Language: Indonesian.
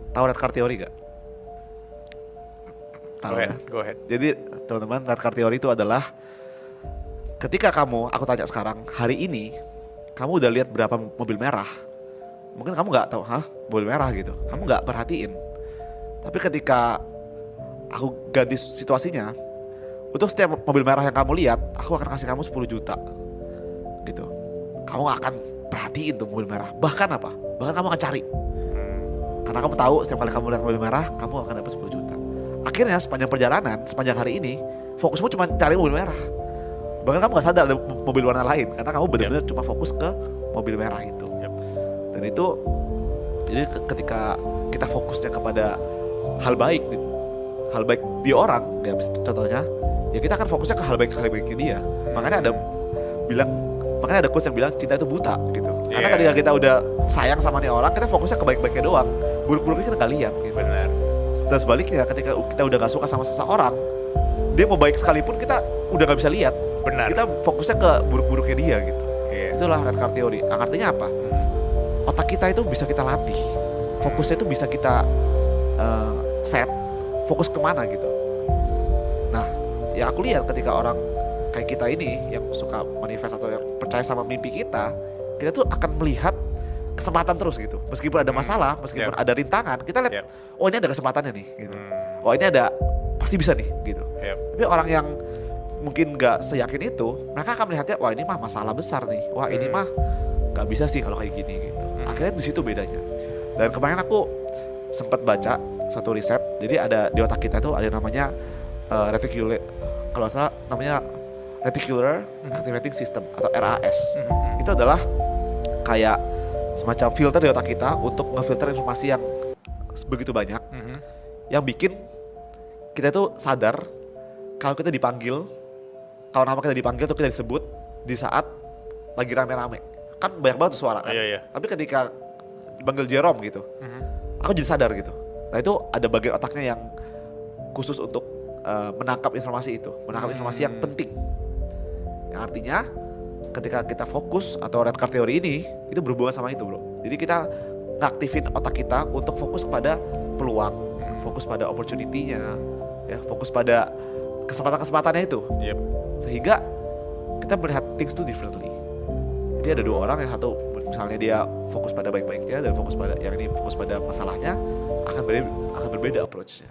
Tahu red card theory gak? Tahu ya? Go ahead. Jadi teman-teman, red card theory itu adalah ketika aku tanya sekarang, hari ini kamu udah lihat berapa mobil merah? Mungkin kamu nggak tahu, mobil merah gitu. Kamu nggak perhatiin. Tapi ketika aku ganti situasinya, untuk setiap mobil merah yang kamu lihat, aku akan kasih kamu 10 juta. Gitu. Kamu gak akan perhatiin tuh mobil merah. Bahkan apa? Bahkan kamu akan cari. Karena kamu tahu setiap kali kamu lihat mobil merah, kamu akan dapat 10 juta. Akhirnya sepanjang perjalanan, sepanjang hari ini, fokusmu cuma cari mobil merah. Bahkan kamu gak sadar ada mobil warna lain, karena kamu benar-benar cuma fokus ke mobil merah itu. Dan itu, jadi ketika kita fokusnya kepada hal baik di orang, ya contohnya, ya kita akan fokusnya ke hal baiknya dia. Makanya ada quotes yang bilang cinta itu buta gitu. Karena ketika kita udah sayang sama nih orang, kita fokusnya ke baik-baiknya doang. Buruk-buruknya kita nggak lihat gitu. Benar. Dan sebaliknya ketika kita udah gak suka sama seseorang, dia mau baik sekalipun kita udah gak bisa lihat. Benar. Kita fokusnya ke buruk-buruknya dia gitu. Itulah red card theory. Artinya apa? Otak kita itu bisa kita latih. Fokusnya itu bisa kita set. Fokus kemana gitu. Nah, ya aku lihat ketika orang kayak kita ini yang suka manifest atau yang percaya sama mimpi kita tuh akan melihat kesempatan terus gitu. Meskipun ada masalah, meskipun ada rintangan, kita lihat, oh ini ada kesempatannya nih gitu. Oh ini ada, pasti bisa nih gitu. Tapi orang yang mungkin gak seyakin itu, mereka akan melihatnya, wah ini mah masalah besar nih. Wah ini mah gak bisa sih kalau kayak gini gitu. Akhirnya di situ bedanya. Dan kemarin aku sempat baca suatu riset, jadi ada di otak kita tuh ada namanya reticular, kalau salah namanya reticular activating system atau RAS. Itu adalah kayak semacam filter di otak kita untuk ngefilter informasi yang begitu banyak, yang bikin kita tuh sadar kalau kita dipanggil, kalau nama kita dipanggil tuh kita disebut di saat lagi rame-rame. Kan banyak banget tuh suara kan. Tapi ketika dipanggil Jerome gitu, aku jadi sadar gitu. Nah itu ada bagian otaknya yang khusus untuk menangkap informasi itu, menangkap informasi yang penting. Yang artinya ketika kita fokus atau red card theory ini, itu berhubungan sama itu bro. Jadi kita ngaktifin otak kita untuk fokus pada peluang, fokus pada opportunity-nya, ya, fokus pada kesempatan-kesempatannya itu. Sehingga kita melihat things too differently. Jadi ada dua orang, yang satu misalnya dia fokus pada baik-baiknya dan fokus pada yang ini fokus pada masalahnya, akan berbeda approach-nya.